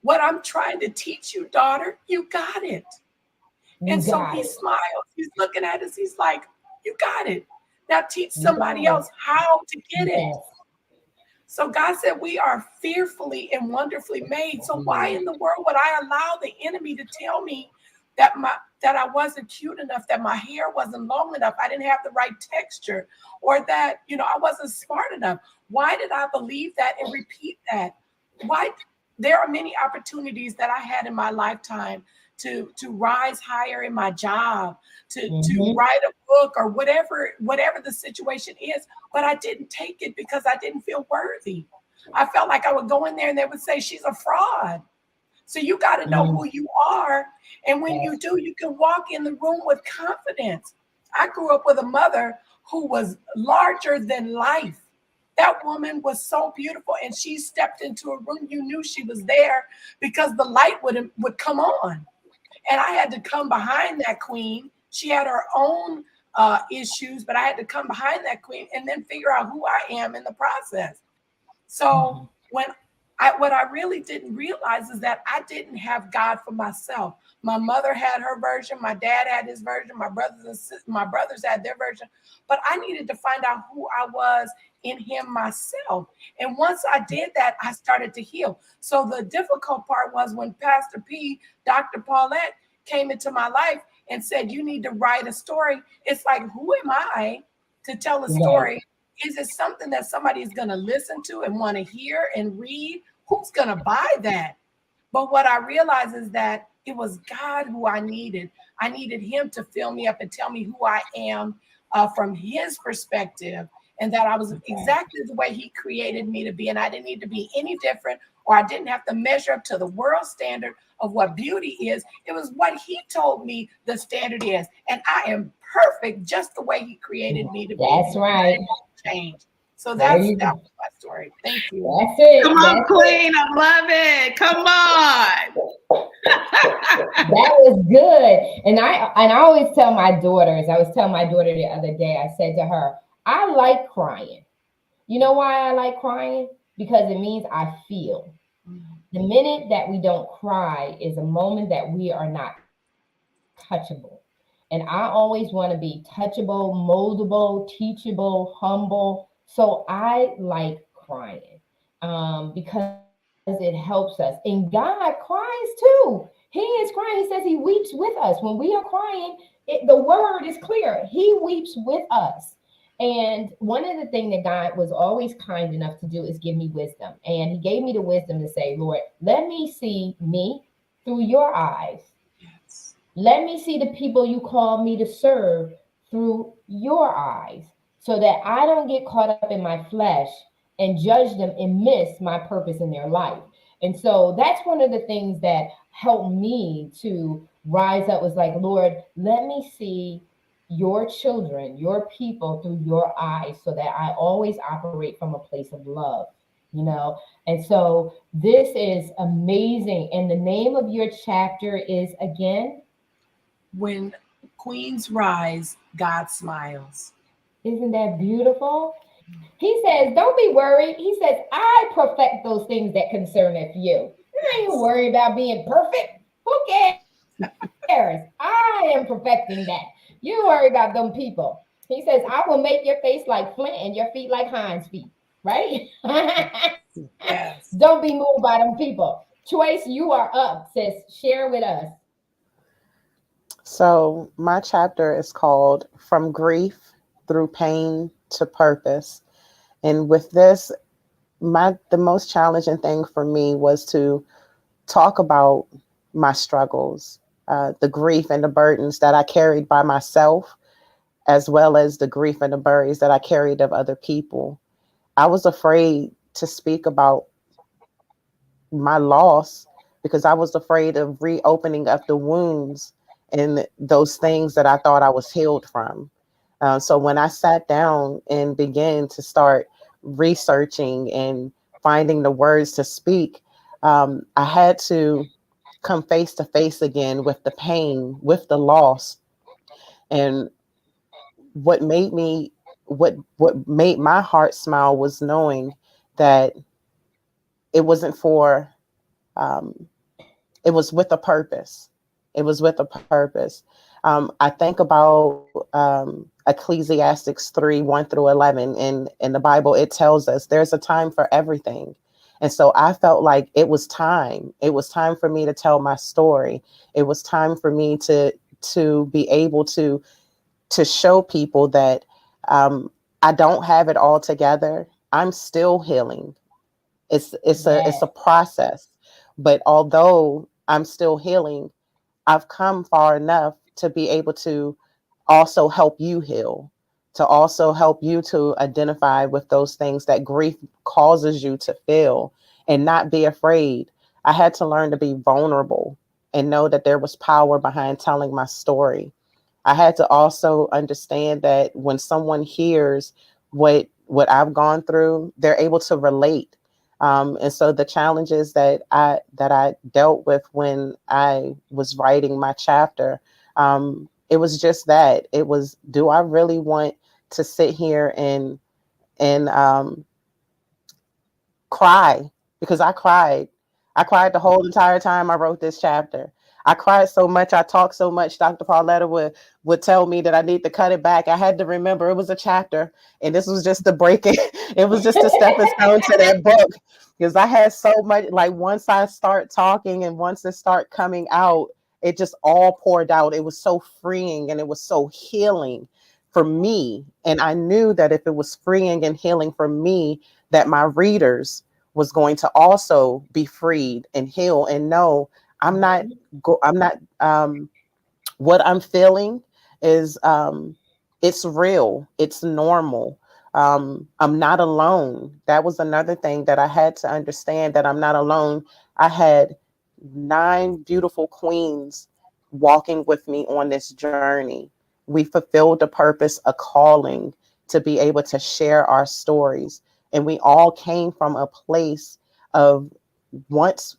What I'm trying to teach you, daughter, you got it. You And so got he it. smiles. He's looking at us. He's like, you got it. Now teach You somebody got it. else how to get it. Yes. So God said we are fearfully and wonderfully made. So why in the world would I allow the enemy to tell me that I wasn't cute enough, that my hair wasn't long enough, I didn't have the right texture, or that, I wasn't smart enough? Why did I believe that and repeat that? Why? There are many opportunities that I had in my lifetime to rise higher in my job, to write a book, or whatever the situation is, but I didn't take it because I didn't feel worthy. I felt like I would go in there and they would say, she's a fraud. So you got to know who you are. And when you do, you can walk in the room with confidence. I grew up with a mother who was larger than life. That woman was so beautiful, and she stepped into a room, you knew she was there because the light would come on. And I had to come behind that queen. She had her own issues, but I had to come behind that queen and then figure out who I am in the process. So what I really didn't realize is that I didn't have God for myself. My mother had her version, my dad had his version, my brothers had their version, but I needed to find out who I was in him myself. And once I did that, I started to heal. So the difficult part was when Pastor P, Dr. Paulette, came into my life and said, you need to write a story. It's like, who am I to tell a story? Is it something that somebody is going to listen to and want to hear and read? Who's going to buy that? But what I realized is that it was God who I needed. I needed him to fill me up and tell me who I am from his perspective, and that I was exactly the way he created me to be. And I didn't need to be any different, or I didn't have to measure up to the world standard of what beauty is. It was what he told me the standard is. And I am perfect just the way he created me to be. That's right. Change. So that was my story. Thank you. That's it. Come on, Queen. I love it. Come on. That was good. And I always tell my daughters, I was telling my daughter the other day, I said to her, I like crying. You know why I like crying? Because it means I feel. The minute that we don't cry is a moment that we are not touchable. And I always want to be touchable, moldable, teachable, humble. So I like crying because it helps us. And God cries too. He is crying. He says he weeps with us. When we are crying, the word is clear. He weeps with us. And one of the things that God was always kind enough to do is give me wisdom. And he gave me the wisdom to say, Lord, let me see me through your eyes. Let me see the people you call me to serve through your eyes, so that I don't get caught up in my flesh and judge them and miss my purpose in their life. And so that's one of the things that helped me to rise up, was like, Lord, let me see your children, your people through your eyes, so that I always operate from a place of love, And so this is amazing. And the name of your chapter is, again, When Queens Rise, God Smiles. Isn't that beautiful? He says, don't be worried. He says, I perfect those things that concerneth you. I ain't worried about being perfect. Who cares? I am perfecting that. You worry about them people. He says, I will make your face like flint and your feet like hinds feet. Right? Yes. Don't be moved by them people. Choice, you are up, sis. Share with us. So my chapter is called From Grief Through Pain to Purpose. And with this, the most challenging thing for me was to talk about my struggles, the grief and the burdens that I carried by myself, as well as the grief and the burdens that I carried of other people. I was afraid to speak about my loss because I was afraid of reopening up the wounds and those things that I thought I was healed from. So when I sat down and began to start researching and finding the words to speak, I had to come face to face again with the pain, with the loss. And what made me what made my heart smile was knowing that it wasn't for um, it was with a purpose. It was with a purpose. I think about Ecclesiastics 3, 1 through 11. In the Bible, it tells us there's a time for everything. And so I felt like it was time. It was time for me to tell my story. It was time for me to be able to show people that I don't have it all together. I'm still healing. It's a Yes. process. But although I'm still healing, I've come far enough to be able to also help you heal, to also help you to identify with those things that grief causes you to feel and not be afraid. I had to learn to be vulnerable and know that there was power behind telling my story. I had to also understand that when someone hears what I've gone through, they're able to relate. And so the challenges that I dealt with when I was writing my chapter, it was just that. It was, do I really want to sit here and cry? Because I cried. I cried the whole entire time I wrote this chapter. I cried so much, I talked so much, Dr. Pauletta would tell me that I need to cut it back. I had to remember it was a chapter, and this was just the break it. It was just a stepping stone to that book, because I had so much, like once I start talking and once it start coming out, it just all poured out. It was so freeing and it was so healing for me. And I knew that if it was freeing and healing for me, that my readers was going to also be freed and heal and know I'm not what I'm feeling is it's real, it's normal. I'm not alone. That was another thing that I had to understand, that I'm not alone. I had 9 beautiful queens walking with me on this journey. We fulfilled a purpose, a calling to be able to share our stories. And we all came from a place of once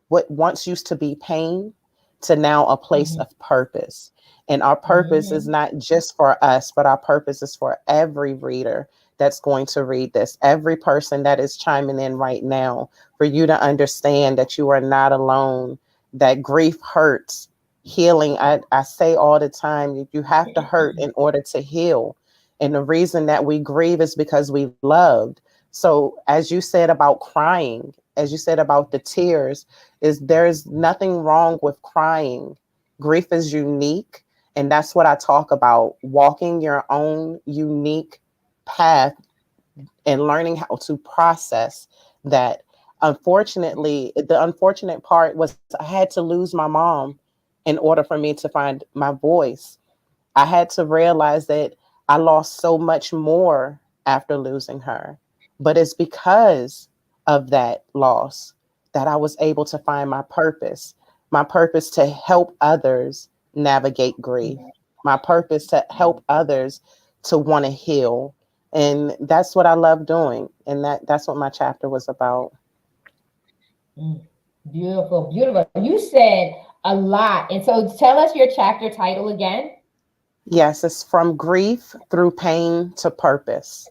what once used to be pain to now a place Mhm. of purpose. And our purpose is Mhm. not just for us, but our purpose is for every reader that's going to read this, every person that is chiming in right now, for you to understand that you are not alone, that grief hurts. Healing, I say all the time, you have to hurt in order to heal. And the reason that we grieve is because we loved. So, as you said about crying, as you said about the tears, is there's nothing wrong with crying. Grief is unique. And that's what I talk about, walking your own unique path and learning how to process that. Unfortunately, the unfortunate part was I had to lose my mom in order for me to find my voice. I had to realize that I lost so much more after losing her. But it's because of that loss that I was able to find my purpose to help others navigate grief, my purpose to help others to want to heal. And that's what I love doing. And that's what my chapter was about. Mm. Beautiful, beautiful. You said a lot. And so tell us your chapter title again. Yes, it's from grief through pain to purpose.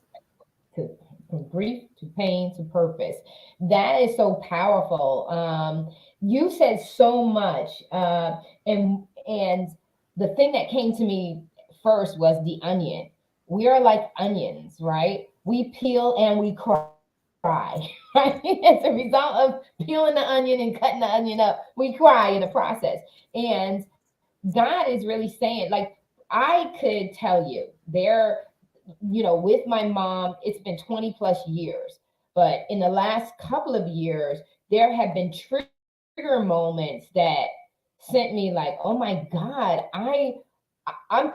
To, from grief to pain to purpose. That is so powerful. You said so much. And the thing that came to me first was the onion. We are like onions, right? We peel and we cry. Right? As a result of peeling the onion and cutting the onion up, we cry in the process. And God is really saying, like, I could tell you there, with my mom, it's been 20 plus years. But in the last couple of years, there have been trigger moments that sent me like, oh my God, I'm, I'm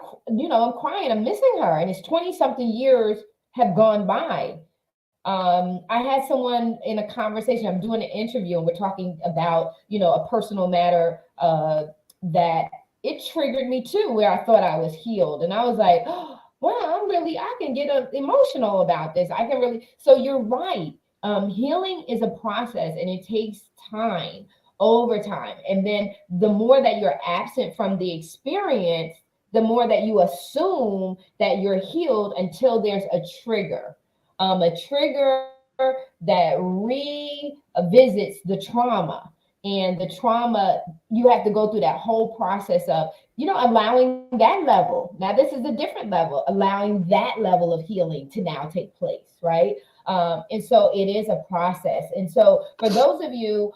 crying, I'm missing her. And it's 20 something years have gone by. I had someone in a conversation. I'm doing an interview, and we're talking about, a personal matter that it triggered me too, where I thought I was healed, and I was like, oh, wow, I can get emotional about this. I can really. So you're right. Healing is a process, and it takes time. over time. And then the more that you're absent from the experience, the more that you assume that you're healed until there's a trigger that revisits the trauma. And the trauma, you have to go through that whole process of, allowing that level. Now, this is a different level, allowing that level of healing to now take place, right? And so it is a process. And so for those of you,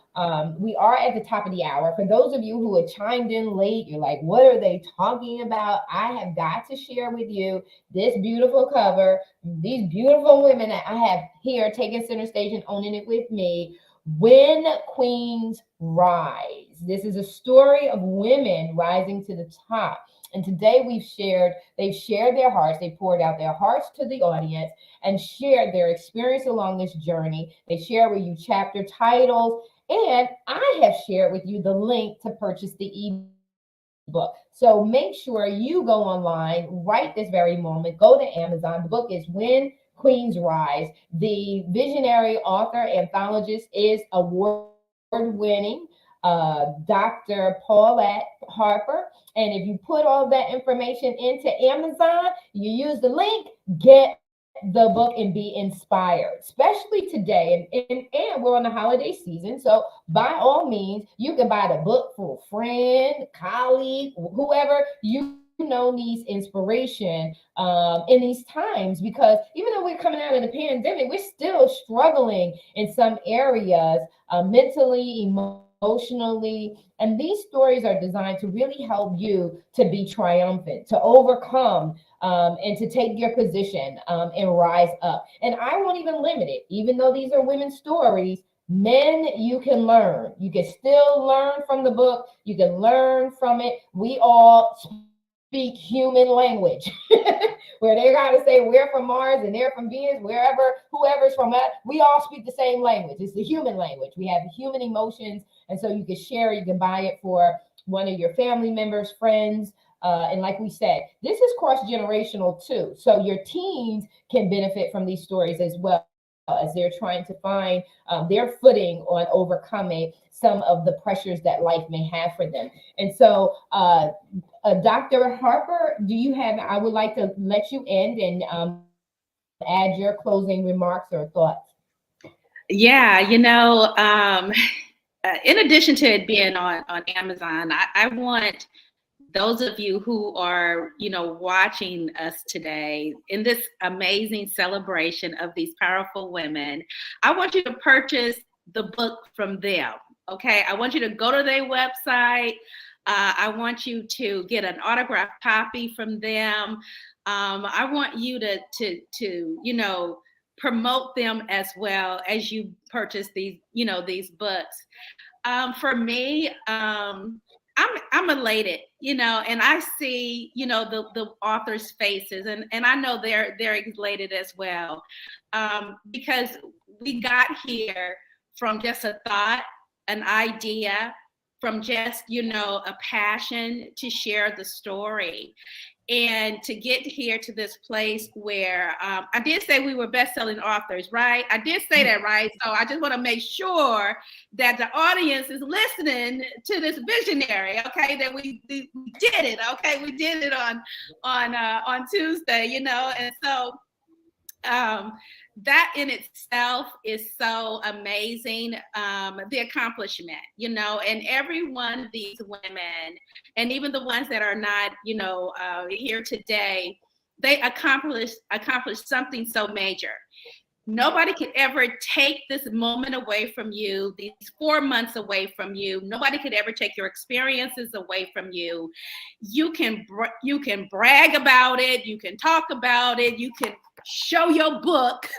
we are at the top of the hour. For those of you who had chimed in late, you're like, what are they talking about? I have got to share with you this beautiful cover, these beautiful women that I have here taking center stage and owning it with me. When Queens Rise. This is a story of women rising to the top. And today they've shared their hearts. They poured out their hearts to the audience and shared their experience along this journey. They share with you chapter titles, and I have shared with you the link to purchase the ebook. So make sure you go online right this very moment. Go to Amazon. The book is When Queens Rise. The visionary author, anthologist is award-winning Dr. Paulette Harper. And if you put all that information into Amazon, you use the link, get the book and be inspired, especially today. And we're on the holiday season. So by all means, you can buy the book for a friend, colleague, whoever you know needs inspiration in these times, because even though we're coming out of the pandemic, we're still struggling in some areas, mentally, emotionally. And these stories are designed to really help you to be triumphant, to overcome, and to take your position and rise up. And I won't even limit it, even though these are women's stories. Men, you can learn. You can still learn from the book. You can learn from it. We all speak human language, where they gotta say we're from Mars and they're from Venus, whoever's from us, we all speak the same language. It's the human language. We have human emotions, and so you can share, you can buy it for one of your family members, friends, and like we said, this is cross-generational too. So your teens can benefit from these stories as well, as they're trying to find their footing on overcoming some of the pressures that life may have for them. And so Dr. Harper, I would like to let you end and add your closing remarks or thoughts. Yeah, in addition to it being on Amazon, I want those of you who are, watching us today in this amazing celebration of these powerful women, I want you to purchase the book from them. Okay. I want you to go to their website. I want you to get an autographed copy from them. I want you to promote them as well as you purchase these books. For me, I'm elated, and I see, the authors' faces, and I know they're elated as well, because we got here from just a thought, an idea, from just, a passion to share the story. And to get here to this place where I did say we were best-selling authors, right? I did say that, right? So I just want to make sure that the audience is listening to this visionary, okay? That we did it, okay? We did it on Tuesday, and so that in itself is so amazing, the accomplishment, and every one of these women, and even the ones that are not, here today, they accomplished something so major. Nobody could ever take this moment away from you, these 4 months away from you. Nobody could ever take your experiences away from you. You can brag about it. You can talk about it. You can show your book,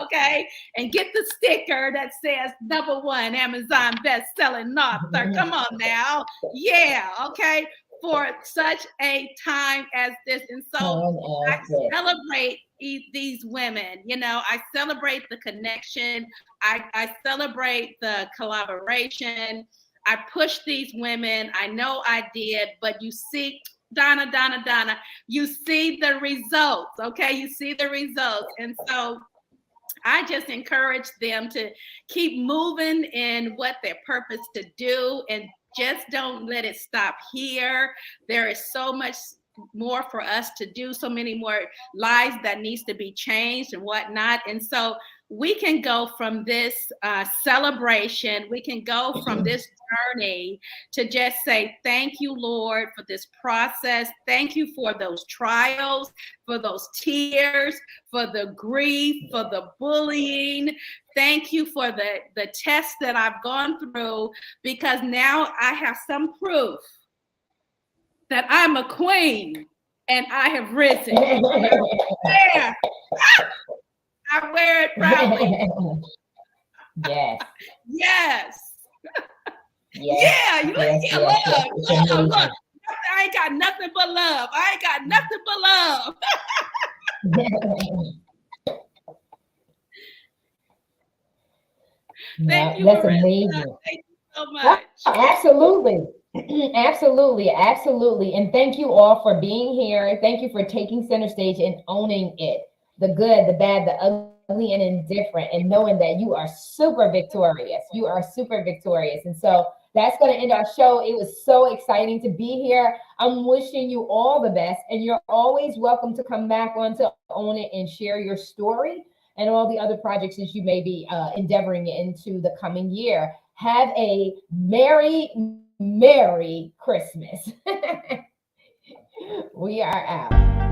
okay, and get the sticker that says #1 Amazon best-selling author. Come on now. Yeah, okay, for such a time as this. And so I celebrate these women, I celebrate the connection. I celebrate the collaboration. I push these women. I know I did, but you see, Donna, you see the results, okay? You see the results. And so I just encourage them to keep moving in what they're purposed to do, and just don't let it stop here. There is so much more for us to do, so many more lives that needs to be changed and whatnot. And so we can go from this celebration, we can go from this journey to just say, thank you, Lord, for this process. Thank you for those trials, for those tears, for the grief, for the bullying. Thank you for the tests that I've gone through, because now I have some proof that I'm a queen and I have risen. Yeah. I wear it proudly. Yes. Yes. Yes. Yeah. You Yes, yeah, yes, love. yes. Love. Look. I ain't got nothing but love. I ain't got nothing but love. Thank you, That's Marissa. amazing. Thank you so much. Absolutely. Absolutely. Absolutely. And thank you all for being here. Thank you for taking center stage and owning it. The good, the bad, the ugly, and indifferent, and knowing that you are super victorious. You are super victorious. And so that's going to end our show. It was so exciting to be here. I'm wishing you all the best, and you're always welcome to come back on to Own It and share your story and all the other projects that you may be endeavoring into the coming year. Have a Merry Christmas. We are out.